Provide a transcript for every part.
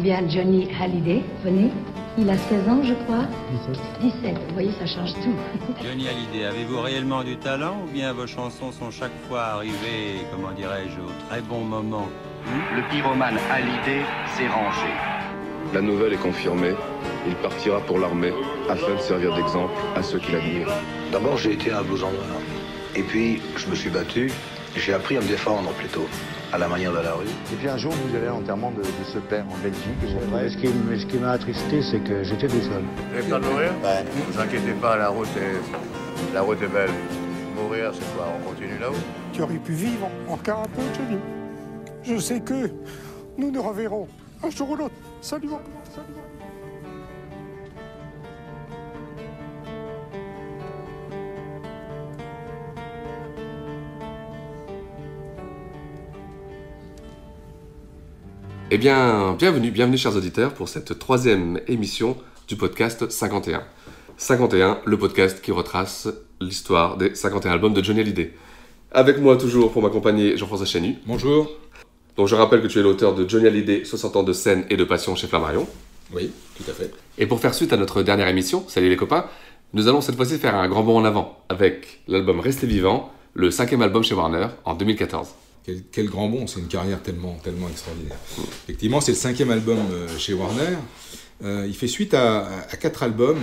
bien, Johnny Hallyday, venez. Il a 16 ans, je crois. 17. Vous voyez, ça change tout. Johnny Hallyday, avez-vous réellement du talent ou bien vos chansons sont chaque fois arrivées, comment dirais-je, au très bon moment? Le pyromane Hallyday s'est rangé. La nouvelle est confirmée. Il partira pour l'armée afin de servir d'exemple à ceux qui l'admirent. D'abord, j'ai été un blouson noir. Et puis, je me suis battu. J'ai appris à me défendre plutôt, à la manière de la rue. Et puis un jour, vous allez à l'enterrement de ce père en Belgique. Ce qui m'a attristé, c'est que j'étais tout seul. Vous avez peur de mourir? Ouais. Ne vous inquiétez pas, la route est belle. Mourir, c'est quoi? On continue là-haut? Tu aurais pu vivre encore un peu, Johnny. Je sais que nous nous reverrons un jour ou l'autre. Salut, mon père, salut. Eh bien, bienvenue chers auditeurs pour cette troisième émission du podcast 51. 51, le podcast qui retrace l'histoire des 51 albums de Johnny Hallyday. Avec moi toujours pour m'accompagner Jean-François Chenu. Bonjour. Donc je rappelle que tu es l'auteur de Johnny Hallyday, 60 ans de scène et de passion chez Flammarion. Oui, tout à fait. Et pour faire suite à notre dernière émission, salut les copains, nous allons cette fois-ci faire un grand bond en avant avec l'album Restez vivant, le 5e album chez Warner en 2014. Quel grand bond, c'est une carrière tellement extraordinaire. Effectivement, c'est le 5e album chez Warner. Il fait suite à 4 albums.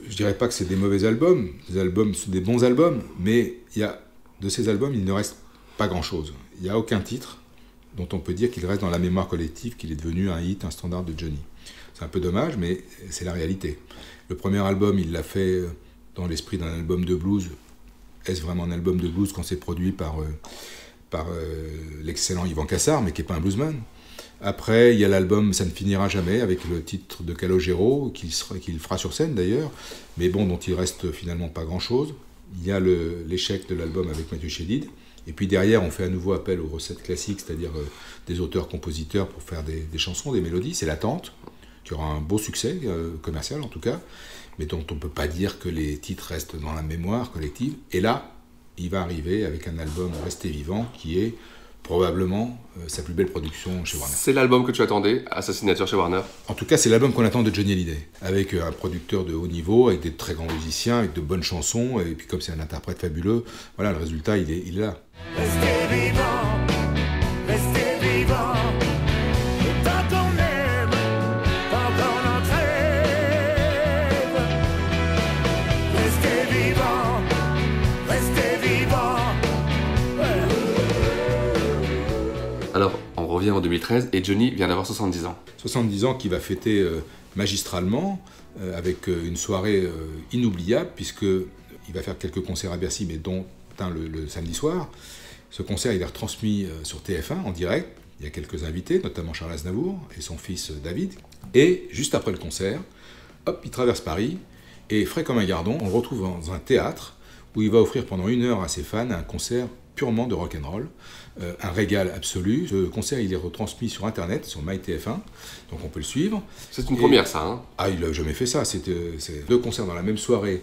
Je dirais pas que c'est des mauvais albums, c'est des bons albums, mais de ces albums, il ne reste pas grand-chose. Il n'y a aucun titre dont on peut dire qu'il reste dans la mémoire collective, qu'il est devenu un hit, un standard de Johnny. C'est un peu dommage, mais c'est la réalité. Le premier album, il l'a fait dans l'esprit d'un album de blues. Est-ce vraiment un album de blues quand c'est produit par l'excellent Yvan Cassar, mais qui n'est pas un bluesman. Après, il y a l'album Ça ne finira jamais, avec le titre de Calogero, qu'il fera sur scène d'ailleurs, mais bon, dont il reste finalement pas grand-chose. Il y a l'échec de l'album avec Mathieu Chédid, et puis derrière, on fait à nouveau appel aux recettes classiques, c'est-à-dire des auteurs-compositeurs pour faire des chansons, des mélodies. C'est l'attente, qui aura un beau succès commercial en tout cas, mais dont on ne peut pas dire que les titres restent dans la mémoire collective. Et là, il va arriver avec un album Restez vivant qui est probablement sa plus belle production chez Warner. C'est l'album que tu attendais à sa signature chez Warner? En tout cas, c'est l'album qu'on attend de Johnny Hallyday, avec un producteur de haut niveau, avec des très grands musiciens, avec de bonnes chansons, et puis comme c'est un interprète fabuleux, voilà, le résultat, il est là. Restez vivant, restez vivant. Alors, on revient en 2013 et Johnny vient d'avoir 70 ans. 70 ans qu'il va fêter magistralement, avec une soirée inoubliable, puisqu'il va faire quelques concerts à Bercy, mais dont un le samedi soir. Ce concert, il est retransmis sur TF1 en direct. Il y a quelques invités, notamment Charles Aznavour et son fils David. Et juste après le concert, hop, il traverse Paris, et frais comme un gardon, on le retrouve dans un théâtre où il va offrir pendant 1 heure à ses fans un concert purement de rock'n'roll, un régal absolu. Ce concert, il est retransmis sur Internet, sur MyTF1, donc on peut le suivre. C'est une première, ça, hein? Ah, il n'a jamais fait ça. C'est 2 concerts dans la même soirée,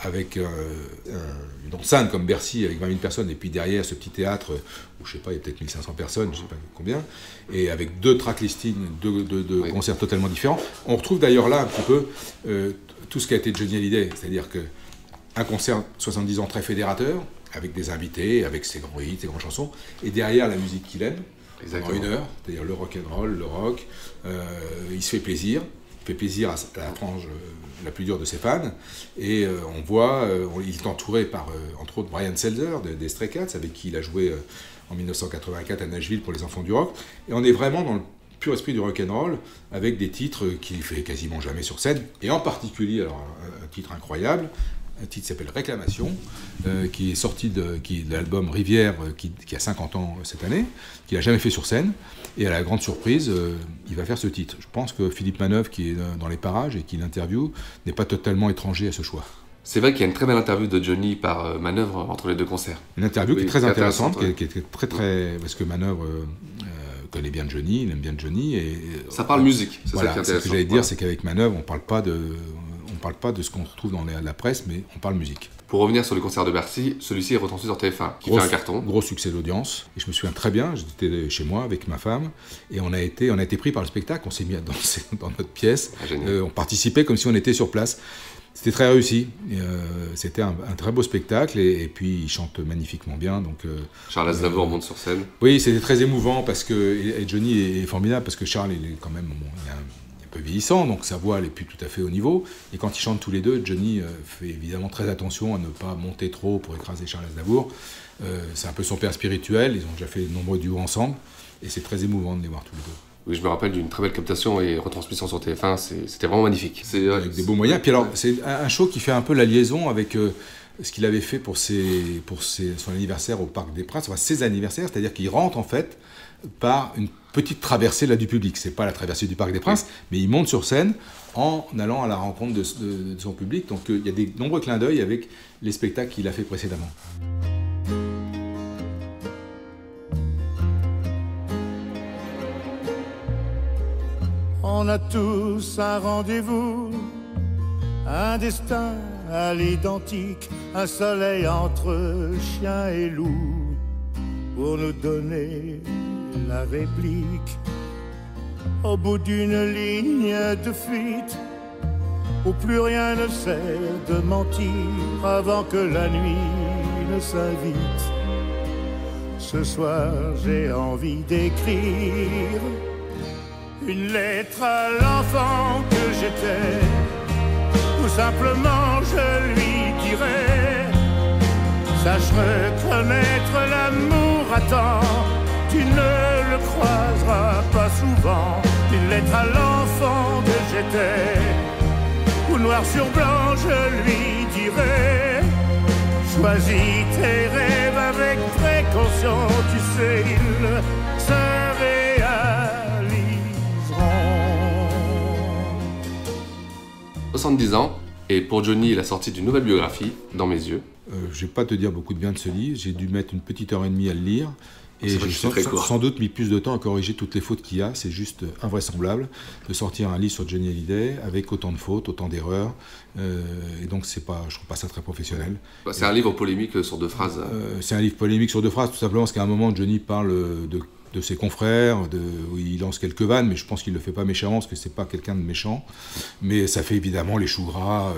avec une enceinte comme Bercy, avec 20 000 personnes, et puis derrière, ce petit théâtre, où je sais pas, il y a peut-être 1500 personnes, je sais pas combien, et avec 2 tracklistings, 2 oui. Concerts totalement différents. On retrouve d'ailleurs là un petit peu tout ce qu'a été Johnny Hallyday, c'est-à-dire qu'un concert 70 ans très fédérateur, avec des invités, avec ses grands hits, ses grandes chansons, et derrière la musique qu'il aime, pendant 1 heure, c'est-à-dire le rock'n'roll, le rock, il se fait plaisir, il fait plaisir à la frange la plus dure de ses fans, et on voit, il est entouré par, entre autres, Brian Seltzer, des Stray Cats, avec qui il a joué en 1984 à Nashville pour les enfants du rock, et on est vraiment dans le pur esprit du rock'n'roll, avec des titres qu'il fait quasiment jamais sur scène, et en particulier, alors, un titre incroyable, un titre qui s'appelle Réclamation, qui est sorti de l'album Rivière, qui a 50 ans cette année, qu'il n'a jamais fait sur scène, et à la grande surprise, il va faire ce titre. Je pense que Philippe Manœuvre, qui est dans les parages et qui l'interviewe, n'est pas totalement étranger à ce choix. C'est vrai qu'il y a une très belle interview de Johnny par Manœuvre entre les 2 concerts. Une interview qui est très intéressante, qui est très... Parce que Manœuvre connaît bien Johnny, il aime bien Johnny, et... Ça parle musique, voilà, ça qui est intéressant. Ce que j'allais dire, c'est qu'avec Manœuvre, on ne parle parle pas de ce qu'on retrouve dans la presse, mais on parle musique. Pour revenir sur le concert de Bercy, celui-ci est retransmis sur TF1, qui fait un carton. Gros succès d'audience. Et je me souviens très bien, j'étais chez moi avec ma femme, et on a été pris par le spectacle, on s'est mis à danser dans notre pièce. On participait comme si on était sur place. C'était très réussi. C'était un très beau spectacle, et puis il chante magnifiquement bien. Donc, Charles Aznavour monte sur scène. Oui, c'était très émouvant, parce que et Johnny est formidable, parce que Charles, il est quand même... il est un peu vieillissant, donc sa voix n'est plus tout à fait au niveau. Et quand ils chantent tous les deux, Johnny fait évidemment très attention à ne pas monter trop pour écraser Charles Aznavour. C'est un peu son père spirituel, ils ont déjà fait de nombreux duos ensemble, et c'est très émouvant de les voir tous les deux. Oui, je me rappelle d'une très belle captation et retransmission sur TF1, c'était vraiment magnifique. Avec des beaux moyens. Puis alors, c'est un show qui fait un peu la liaison avec ce qu'il avait fait pour son anniversaire au Parc des Princes, enfin ses anniversaires, c'est-à-dire qu'il rentre en fait par une petite traversée là du public. C'est pas la traversée du Parc des Princes, mais il monte sur scène en allant à la rencontre de son public. Donc il y a des nombreux clins d'œil avec les spectacles qu'il a fait précédemment. On a tous un rendez-vous, un destin à l'identique, un soleil entre chien et loup, pour nous donner la réplique. Au bout d'une ligne de fuite, où plus rien ne sert de mentir, avant que la nuit ne s'invite. Ce soir j'ai envie d'écrire une lettre à l'enfant que j'étais. Tout simplement je lui dirais: sache reconnaître l'amour à temps, tu ne le croiseras pas souvent. Une lettre à l'enfant que j'étais, où noir sur blanc je lui dirais: choisis tes rêves avec précaution, tu sais ils se réaliseront. 70 ans, et pour Johnny, la sortie d'une nouvelle biographie, Dans mes yeux. Je ne vais pas te dire beaucoup de bien de ce livre, j'ai dû mettre une petite heure et demie à le lire, et j'ai sans doute mis plus de temps à corriger toutes les fautes qu'il y a. C'est juste invraisemblable de sortir un livre sur Johnny Hallyday avec autant de fautes, autant d'erreurs, et donc je trouve pas ça très professionnel. C'est un livre polémique sur 2 phrases. C'est un livre polémique sur 2 phrases, tout simplement parce qu'à un moment, Johnny parle de ses confrères, où il lance quelques vannes, mais je pense qu'il ne le fait pas méchamment, parce que c'est pas quelqu'un de méchant. Mais ça fait évidemment les choux gras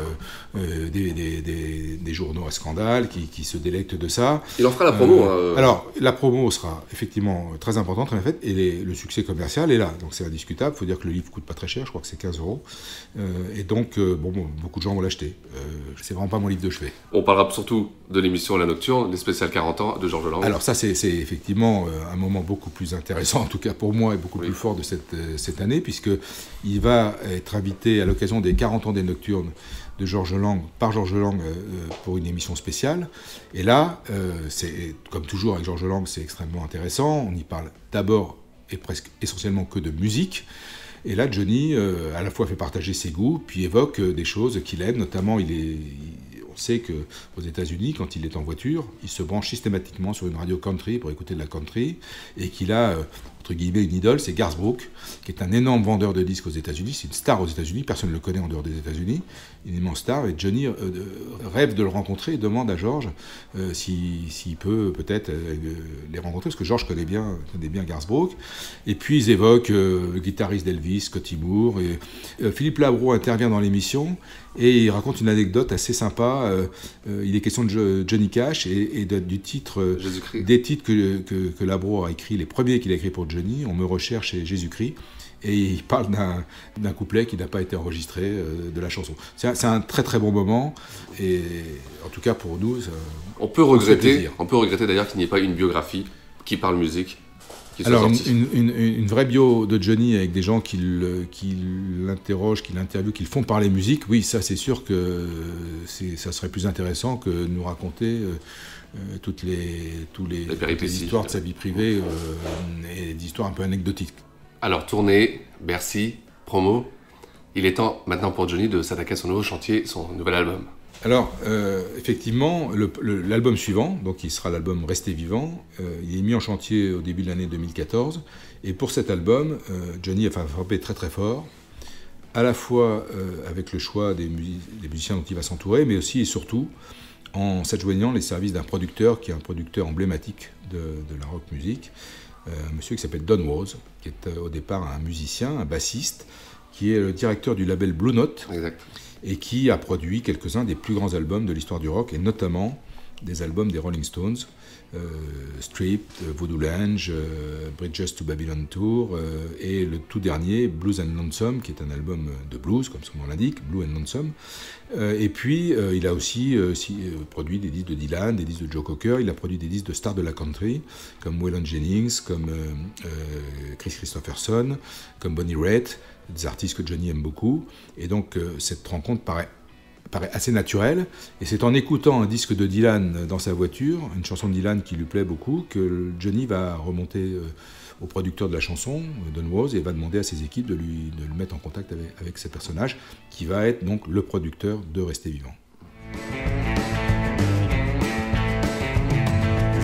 des journaux à scandale qui se délectent de ça. Il en fera la promo. Alors, la promo sera effectivement très importante, en fait, et le succès commercial est là, donc c'est indiscutable. Il faut dire que le livre coûte pas très cher, je crois que c'est 15 €. Et donc, beaucoup de gens vont l'acheter. C'est vraiment pas mon livre de chevet. On parlera surtout de l'émission La Nocturne, les spéciales 40 ans de Georges Lang. Alors ça, c'est effectivement un moment beaucoup plus intéressant, en tout cas pour moi, et beaucoup plus fort de cette année, puisqu'il va être invité à l'occasion des 40 ans des Nocturnes de Georges Lang, par Georges Lang, pour une émission spéciale. Et là, c'est comme toujours avec Georges Lang, c'est extrêmement intéressant. On y parle d'abord et presque essentiellement que de musique. Et là, Johnny, à la fois fait partager ses goûts, puis évoque des choses qu'il aime, notamment on sait qu'aux États-Unis, quand il est en voiture, il se branche systématiquement sur une radio country pour écouter de la country, et qu'il a, entre guillemets, une idole, c'est Garth Brooks, qui est un énorme vendeur de disques aux États-Unis. C'est une star aux États-Unis, personne ne le connaît en dehors des États-Unis, une immense star, et Johnny rêve de le rencontrer et demande à Georges s'il peut peut-être les rencontrer, parce que Georges connaît bien Garth Brooks. Et puis ils évoquent le guitariste d'Elvis, Scotty Moore, et Philippe Labro intervient dans l'émission, et il raconte une anecdote assez sympa. Il est question de Johnny Cash et du titre, des titres que Labro a écrit, les premiers qu'il a écrits pour Johnny, On me recherche et Jésus-Christ. Et il parle d'un couplet qui n'a pas été enregistré de la chanson. C'est un très très bon moment, et en tout cas pour nous, on peut regretter d'ailleurs qu'il n'y ait pas une biographie qui parle musique. Alors une vraie bio de Johnny avec des gens qui l'interrogent, qui l'interviewent, qui le font parler musique, oui, ça c'est sûr que ça serait plus intéressant que de nous raconter toutes les histoires de sa vie privée et des histoires un peu anecdotiques. Alors tournée, Bercy, promo, il est temps maintenant pour Johnny de s'attaquer à son nouveau chantier, son nouvel album. Alors, effectivement, l'album suivant, donc qui sera l'album Restez vivant, il est mis en chantier au début de l'année 2014. Et pour cet album, Johnny a frappé très très fort à la fois avec le choix des musiciens dont il va s'entourer, mais aussi et surtout en s'adjoignant les services d'un producteur qui est un producteur emblématique de la rock music, un monsieur qui s'appelle Don Was, qui est au départ un musicien, un bassiste, qui est le directeur du label Blue Note, exact, et qui a produit quelques-uns des plus grands albums de l'histoire du rock, et notamment des albums des Rolling Stones, Stripped, Voodoo Lounge, Bridges to Babylon Tour, et le tout dernier, Blues and Lonesome, qui est un album de blues, comme son nom l'indique, Blue and Lonesome. Et puis, il a aussi produit des disques de Dylan, des disques de Joe Cocker, il a produit des disques de stars de la country, comme Waylon Jennings, comme Chris Christopherson, comme Bonnie Raitt, des artistes que Johnny aime beaucoup. Et donc, cette rencontre paraît assez naturel, et c'est en écoutant un disque de Dylan dans sa voiture, une chanson de Dylan qui lui plaît beaucoup, que Johnny va remonter au producteur de la chanson, Don Was, et va demander à ses équipes de le mettre en contact avec ce personnage, qui va être donc le producteur de Rester Vivant.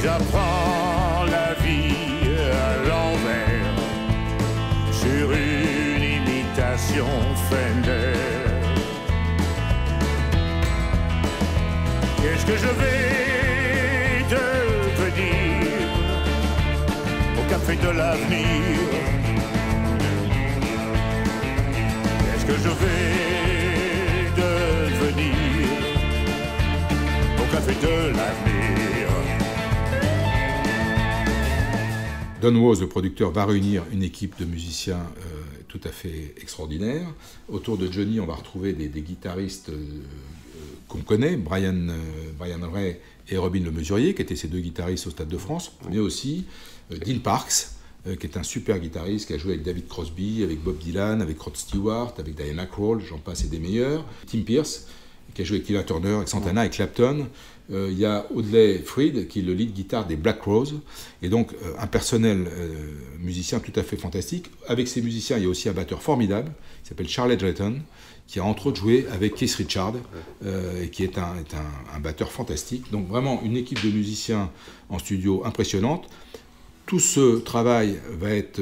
J'apprends la vie à l'envers sur une imitation Fender. Qu'est-ce que je vais devenir au café de l'avenir? Qu'est-ce que je vais devenir au café de l'avenir? Don Was, le producteur, va réunir une équipe de musiciens tout à fait extraordinaire. Autour de Johnny, on va retrouver des guitaristes qu'on connaît, Brian Ray et Robin Le Mesurier, qui étaient ces deux guitaristes au Stade de France, mais aussi Dean Parks, qui est un super guitariste, qui a joué avec David Crosby, avec Bob Dylan, avec Rod Stewart, avec Diana Krall, j'en passe et des meilleurs. Tim Pierce, qui a joué avec Tina Turner, avec Santana, avec Clapton. Il y a Audley Freed, qui est le lead guitare des Black Crowes, et donc un personnel musicien tout à fait fantastique. Avec ces musiciens, il y a aussi un batteur formidable, qui s'appelle Charlie Drayton, qui a entre autres joué avec Keith Richards, et qui est un batteur fantastique. Donc vraiment une équipe de musiciens en studio impressionnante. Tout ce travail va être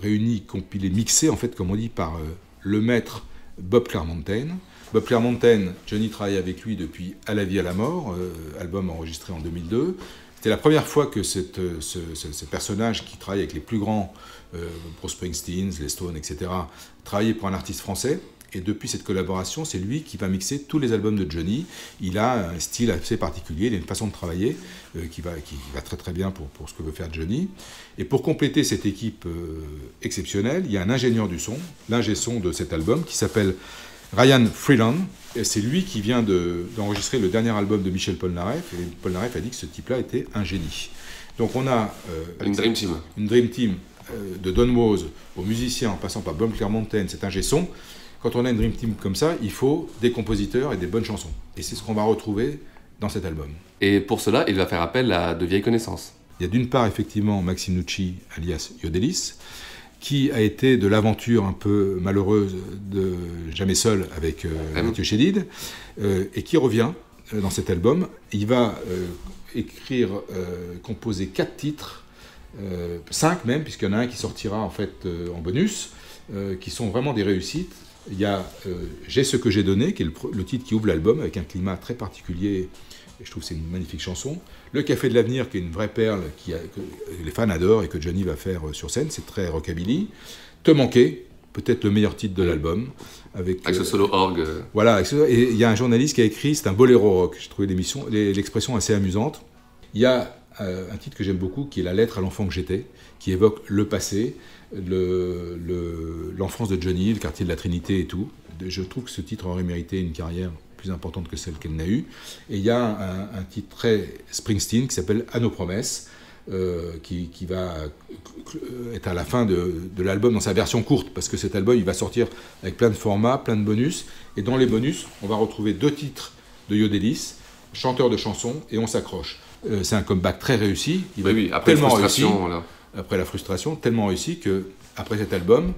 réuni, compilé, mixé, en fait, comme on dit, par le maître Bob Clearmountain. Bob Clearmountain, Johnny travaille avec lui depuis À la vie, à la mort, album enregistré en 2002. C'était la première fois que ce personnage qui travaille avec les plus grands, Bruce Springsteen, les Stones, etc., travaillait pour un artiste français. Et depuis cette collaboration, c'est lui qui va mixer tous les albums de Johnny. Il a un style assez particulier, il a une façon de travailler qui va très très bien pour ce que veut faire Johnny. Et pour compléter cette équipe exceptionnelle, il y a un ingénieur du son, l'ingé son de cet album, qui s'appelle Ryan Freeland. Et c'est lui qui vient d'enregistrer le dernier album de Michel Polnareff. Et Polnareff a dit que ce type-là était un génie. Donc on a une Dream Team. Une Dream Team de Don Was aux musiciens en passant par Bob Clearmountain, cet ingé son. Quand on a une Dream Team comme ça, il faut des compositeurs et des bonnes chansons. Et c'est ce qu'on va retrouver dans cet album. Et pour cela, il va faire appel à de vieilles connaissances. Il y a d'une part, effectivement, Maxime Nucci, alias Yodelis, qui a été de l'aventure un peu malheureuse de Jamais seul avec Mathieu Chédid, et qui revient dans cet album. Il va composer 4 titres, 5 même, puisqu'il y en a un qui sortira en fait en bonus, qui sont vraiment des réussites. Il y a J'ai ce que j'ai donné, qui est le titre qui ouvre l'album, avec un climat très particulier, et je trouve que c'est une magnifique chanson. Le Café de l'Avenir, qui est une vraie perle, que les fans adorent et que Johnny va faire sur scène, c'est très rockabilly. Te manquer, peut-être le meilleur titre de l'album. Avec ce solo orgue. Voilà, et il y a un journaliste qui a écrit, c'est un boléro rock, j'ai trouvé l'expression assez amusante. Il y a un titre que j'aime beaucoup, qui est La lettre à l'enfant que j'étais, qui évoque le passé, l'enfance de Johnny, le quartier de la Trinité et tout. Je trouve que ce titre aurait mérité une carrière plus importante que celle qu'elle n'a eue. Et il y a un titre très Springsteen qui s'appelle À nos promesses, qui va être à la fin de l'album dans sa version courte, parce que cet album il va sortir avec plein de formats, plein de bonus, et dans les bonus on va retrouver 2 titres de Yodelis, chanteur de chansons, et On s'accroche. C'est un comeback très réussi, après la frustration, après la frustration, tellement réussi que après cet album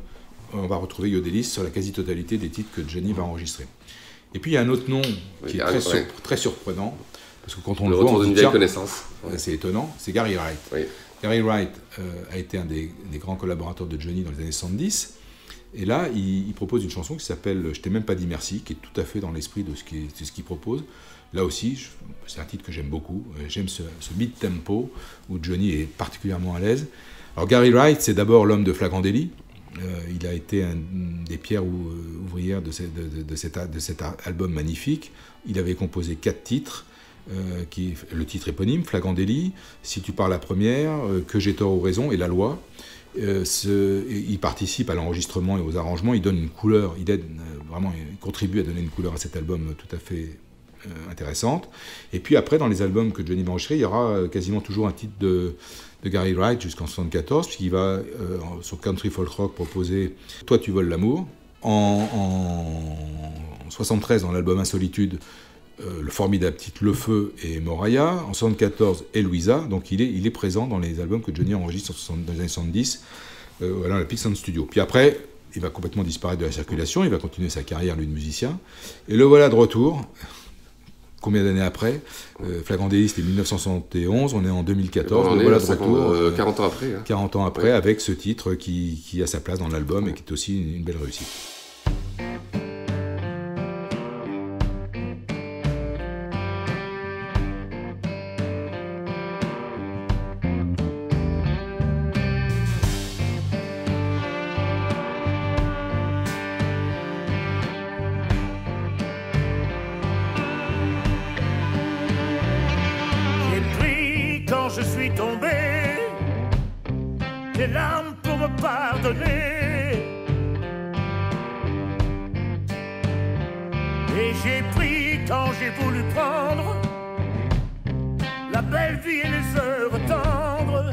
on va retrouver Yodelis sur la quasi-totalité des titres que Johnny va enregistrer. Et puis il y a un autre nom qui est très surprenant, parce que quand on le voit, on dit tiens, c'est étonnant, c'est Gary Wright. Oui. Gary Wright a été un des grands collaborateurs de Johnny dans les années 70. Et là, il propose une chanson qui s'appelle « Je t'ai même pas dit merci », qui est tout à fait dans l'esprit de ce qu'il propose. Là aussi, c'est un titre que j'aime beaucoup. J'aime ce mid-tempo où Johnny est particulièrement à l'aise. Alors Gary Wright, c'est d'abord l'homme de Flagrant Délit. Il a été un des pierres ouvrières de cet album magnifique. Il avait composé 4 titres. Le titre éponyme, Flagrant Délit, Si tu parles la première, Que j'ai tort ou raison et La loi. Il participe à l'enregistrement et aux arrangements, il donne une couleur, il contribue à donner une couleur à cet album tout à fait intéressante. Et puis après, dans les albums que Johnny va enregistrer, il y aura quasiment toujours un titre de Gary Wright jusqu'en 1974, puisqu'il va, sur Country Folk Rock, proposer « Toi tu voles l'amour ». En 1973, dans l'album Insolitude, le formidable titre Le Feu et Moraya, en 1974 Eloisa, donc il est présent dans les albums que Johnny enregistre dans les années 70, à la Peak Sound Studio. Puis après, il va complètement disparaître de la circulation, il va continuer sa carrière, lui, de musicien, et le voilà de retour. Combien d'années après Flagrant Délit, c'était 1971, on est en 2014, le voilà de retour. 40 ans après. 40 ans après, avec ce titre qui a sa place dans l'album et qui est aussi une belle réussite. Je suis tombé, des larmes pour me pardonner. Et j'ai pris quand j'ai voulu prendre la belle vie et les heures tendres.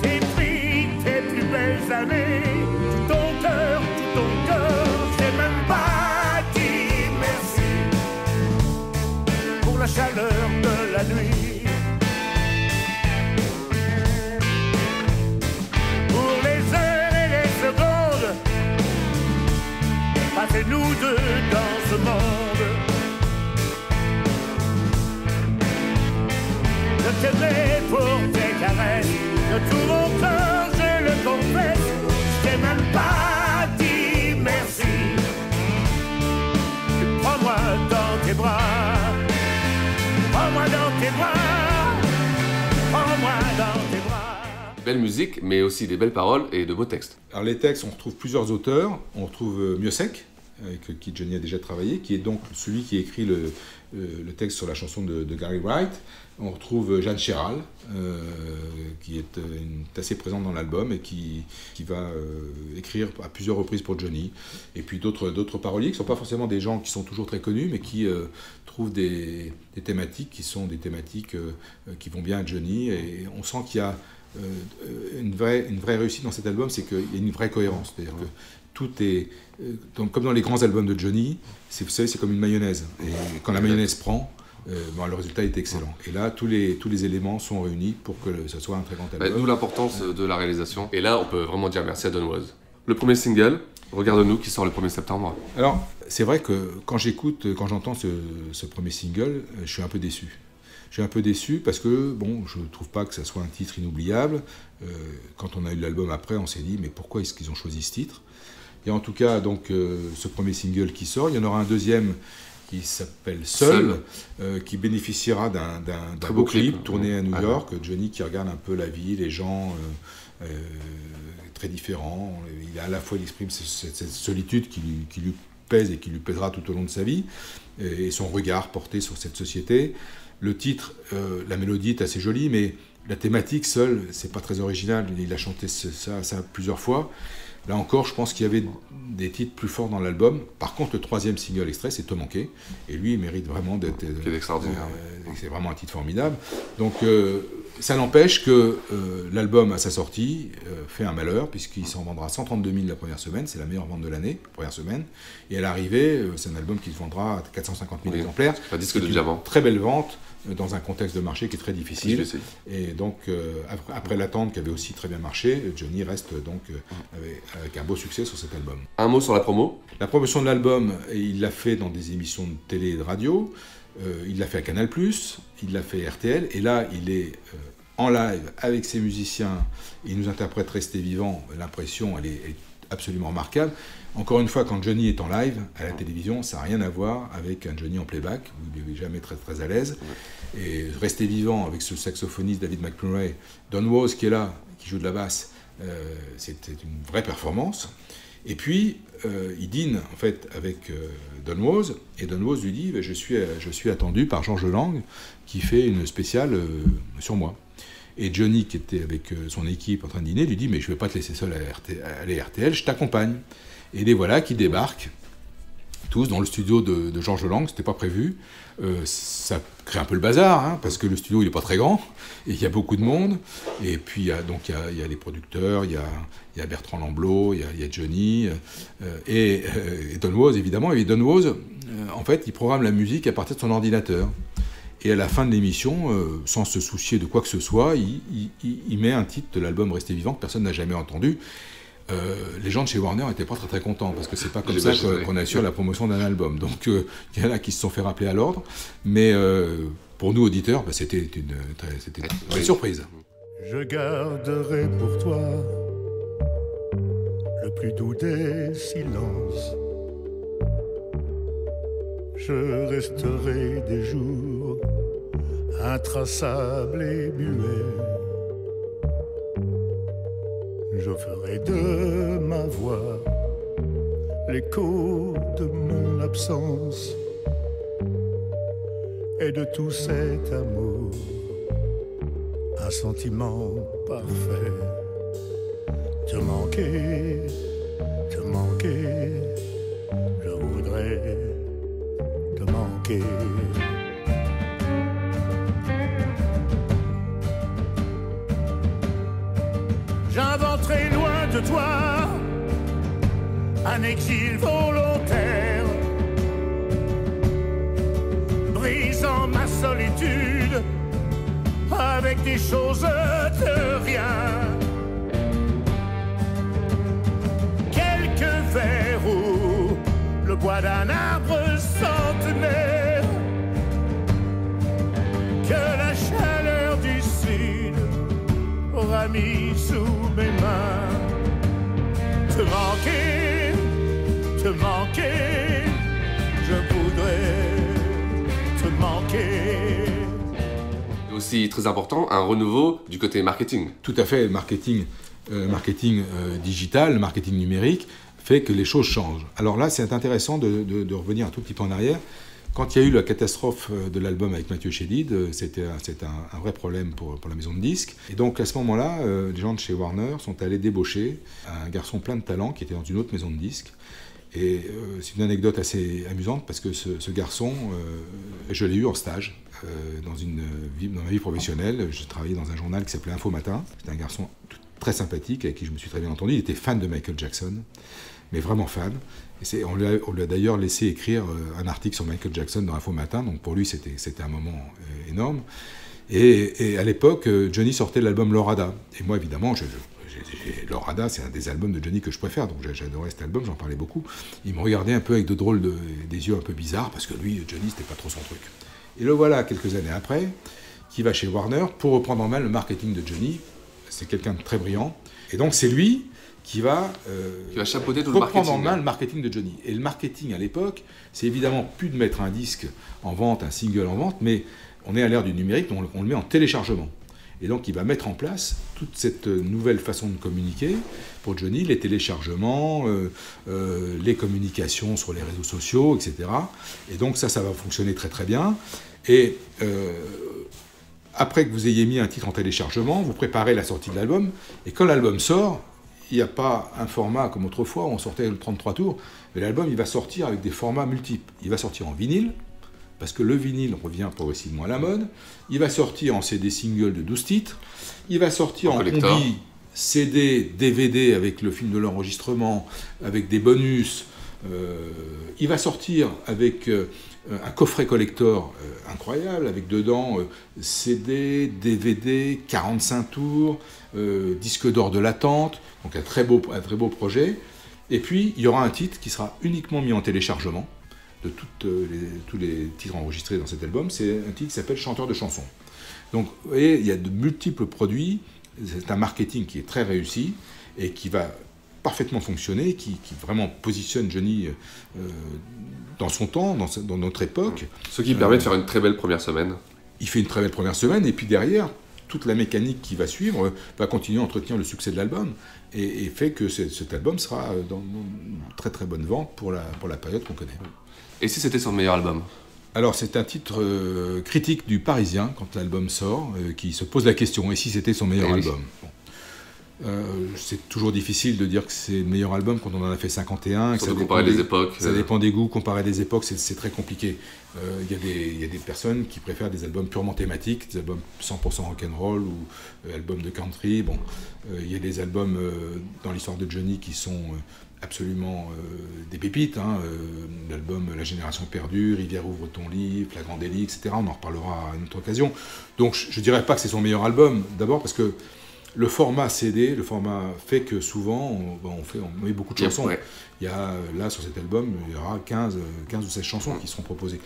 J'ai pris tes plus belles années, tout ton cœur, j'ai même pas dit merci pour la chaleur de la nuit, pour les heures et les secondes passées nous deux dans ce monde. Je t'aimais pour tes caresses, de tout mon cœur je le confesse. Je t'ai même pas dit merci. Prends-moi dans tes bras, prends-moi dans tes bras, prends-moi dans tes bras. Belle musique, mais aussi des belles paroles et de beaux textes. Alors les textes, on retrouve plusieurs auteurs. On retrouve Miossec, avec qui Johnny a déjà travaillé, qui est donc celui qui écrit le texte sur la chanson de Gary Wright. On retrouve Jeanne Chéral, qui est assez présente dans l'album et qui va écrire à plusieurs reprises pour Johnny. Et puis d'autres paroliers qui ne sont pas forcément des gens qui sont toujours très connus, mais qui trouvent des thématiques qui sont des thématiques qui vont bien à Johnny. Et on sent qu'il y a une vraie réussite dans cet album, c'est qu'il y a une vraie cohérence. C'est-à-dire que tout est... comme dans les grands albums de Johnny, vous savez, c'est comme une mayonnaise. Et quand la mayonnaise prend, le résultat est excellent. Et là, tous les éléments sont réunis pour que ce soit un très grand album. D'où l'importance de la réalisation. Et là, on peut vraiment dire merci à Don Was. Le premier single, Regarde-nous, qui sort le 1er septembre. Alors, c'est vrai que quand j'entends ce premier single, je suis un peu déçu. Je suis un peu déçu parce que, bon, je ne trouve pas que ça soit un titre inoubliable. Quand on a eu l'album après, on s'est dit, mais pourquoi est-ce qu'ils ont choisi ce titre ? Et en tout cas, donc, ce premier single qui sort, il y en aura un deuxième qui s'appelle Seul, qui bénéficiera d'un beau clip tourné à New York. Johnny qui regarde un peu la vie, les gens très différents. Il à la fois il exprime cette solitude qui lui pèse et qui lui pèsera tout au long de sa vie, et son regard porté sur cette société. Le titre, la mélodie est assez jolie, mais la thématique Seul, c'est pas très original. Il a chanté ça plusieurs fois. Là encore, je pense qu'il y avait des titres plus forts dans l'album. Par contre, le troisième single extrait, c'est Te manquer. Et lui, il mérite vraiment d'être... C'est extraordinaire. C'est vraiment un titre formidable. Donc, ça n'empêche que l'album, à sa sortie, fait un malheur, puisqu'il s'en vendra 132 000 la première semaine. C'est la meilleure vente de l'année, la première semaine. Et à l'arrivée, c'est un album qui se vendra à 450 000 exemplaires. C'est un disque de diamant. Très belle vente, dans un contexte de marché qui est très difficile. Et donc, après l'attente qui avait aussi très bien marché, Johnny reste donc avec un beau succès sur cet album. Un mot sur la promo ? La promotion de l'album, il l'a fait dans des émissions de télé et de radio, il l'a fait à Canal+, il l'a fait à RTL, et là, il est en live avec ses musiciens, il nous interprète Rester vivant, l'impression elle est absolument remarquable. Encore une fois, quand Johnny est en live à la télévision, ça n'a rien à voir avec un Johnny en playback, où il n'est jamais très, très à l'aise. Et Rester vivant avec ce saxophoniste David McMurray, Don Was qui est là, qui joue de la basse, c'était une vraie performance. Et puis, il dîne en fait avec Don Was, et Don Was lui dit je suis attendu par Georges Lang, qui fait une spéciale sur moi. Et Johnny, qui était avec son équipe en train de dîner, lui dit mais je ne vais pas te laisser seul à aller à RTL, je t'accompagne. Et les voilà qui débarquent, tous dans le studio de Georges Lang, c'était pas prévu. Ça crée un peu le bazar, hein, parce que le studio il n'est pas très grand, et il y a beaucoup de monde. Et puis il y a les producteurs, il y a Bertrand Lamblot, il y a Johnny, et Don Was évidemment. Et Don Was, en fait, il programme la musique à partir de son ordinateur. Et à la fin de l'émission, sans se soucier de quoi que ce soit, il met un titre de l'album Rester vivant que personne n'a jamais entendu. Les gens de chez Warner n'étaient pas très très contents parce que c'est pas comme ça qu'on assure la promotion d'un album. Donc il y en a qui se sont fait rappeler à l'ordre, mais pour nous auditeurs, c'était une surprise. Je garderai pour toi le plus doux des silences. Je resterai des jours intraçables et muets. Je ferai de ma voix l'écho de mon absence et de tout cet amour, un sentiment parfait. Te manquer, je voudrais te manquer. J'inventerai loin de toi un exil volontaire, brisant ma solitude avec des choses de rien. Quelques vers ou le bois d'un arbre centenaire, que la chaleur du sud aura mis sous mes mains. Te manquer, je voudrais te manquer. Aussi très important, un renouveau du côté marketing. Tout à fait, marketing digital, marketing numérique, fait que les choses changent. Alors là, c'est intéressant de revenir un tout petit peu en arrière. Quand il y a eu la catastrophe de l'album avec Mathieu Chédid, c'était un vrai problème pour la maison de disques. Et donc à ce moment-là, les gens de chez Warner sont allés débaucher un garçon plein de talent qui était dans une autre maison de disques. Et c'est une anecdote assez amusante parce que ce garçon, je l'ai eu en stage dans ma vie professionnelle. Je travaillais dans un journal qui s'appelait Info Matin. C'était un garçon très sympathique avec qui je me suis très bien entendu. Il était fan de Michael Jackson, mais vraiment fan. Et on lui a d'ailleurs laissé écrire un article sur Michael Jackson dans Info Matin, donc pour lui c'était un moment énorme. Et à l'époque, Johnny sortait l'album Lorada. Et moi évidemment, Lorada c'est un des albums de Johnny que je préfère, donc j'adorais cet album, j'en parlais beaucoup. Il me regardait un peu avec des yeux un peu bizarres, parce que lui, Johnny, c'était pas trop son truc. Et le voilà, quelques années après, qui va chez Warner pour reprendre en main le marketing de Johnny. C'est quelqu'un de très brillant. Et donc c'est lui qui va chapeauter tout le marketing. Reprendre en main le marketing de Johnny. Et le marketing à l'époque, c'est évidemment plus de mettre un disque en vente, un single en vente, mais on est à l'ère du numérique, donc on le met en téléchargement. Et donc il va mettre en place toute cette nouvelle façon de communiquer pour Johnny, les téléchargements, les communications sur les réseaux sociaux, etc. Et donc ça va fonctionner très très bien. Et après que vous ayez mis un titre en téléchargement, vous préparez la sortie de l'album, et quand l'album sort, il n'y a pas un format comme autrefois où on sortait le 33 tours, mais l'album il va sortir avec des formats multiples. Il va sortir en vinyle, parce que le vinyle revient progressivement à la mode. Il va sortir en CD single de 12 titres. Il va sortir en combi CD, DVD avec le film de l'enregistrement, avec des bonus. Il va sortir avec un coffret collector incroyable, avec dedans CD, DVD, 45 tours, disque d'or de l'attente, donc un très beau projet. Et puis, il y aura un titre qui sera uniquement mis en téléchargement. de tous les titres enregistrés dans cet album, c'est un titre qui s'appelle Chanteur de chansons. Donc, vous voyez, il y a de multiples produits, c'est un marketing qui est très réussi et qui va parfaitement fonctionner, qui vraiment positionne Johnny dans son temps, dans notre époque. Ce qui permet de faire une très belle première semaine. Il fait une très belle première semaine, et puis derrière, toute la mécanique qui va suivre va continuer à entretenir le succès de l'album, et fait que cet album sera dans une très très bonne vente pour la période qu'on connaît. Et si c'était son meilleur album ? Alors c'est un titre critique du Parisien, quand l'album sort, qui se pose la question, et si c'était son meilleur album ? C'est toujours difficile de dire que c'est le meilleur album quand on en a fait 51. Surtout comparer les époques. Ça dépend des goûts, comparer les époques, c'est très compliqué. Il y a des personnes qui préfèrent des albums purement thématiques, des albums 100% rock'n'roll ou albums de country. Bon, il y a des albums dans l'histoire de Johnny qui sont absolument des pépites. L'album La Génération Perdue, Rivière ouvre ton lit, Flagrant délit, etc. On en reparlera à une autre occasion. Donc je ne dirais pas que c'est son meilleur album, d'abord parce que le format CD, le format fait que souvent on met beaucoup de chansons. Ouais. Il y a là sur cet album, il y aura 15 ou 16 chansons qui seront proposées.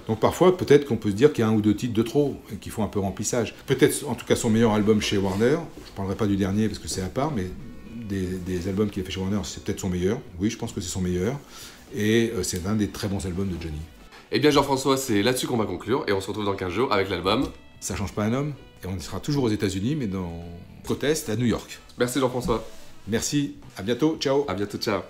Donc parfois peut-être qu'on peut se dire qu'il y a un ou deux titres de trop et qu'il faut un peu remplissage. Peut-être en tout cas son meilleur album chez Warner, je ne parlerai pas du dernier parce que c'est à part, mais des albums qu'il a fait chez Warner, c'est peut-être son meilleur. Oui, je pense que c'est son meilleur. Et c'est un des très bons albums de Johnny. Eh bien Jean-François, c'est là-dessus qu'on va conclure et on se retrouve dans 15 jours avec l'album Ça change pas un homme. Et on sera toujours aux États-Unis, mais dans côte Est, à New York. Merci Jean-François. Merci, à bientôt, ciao. À bientôt, ciao.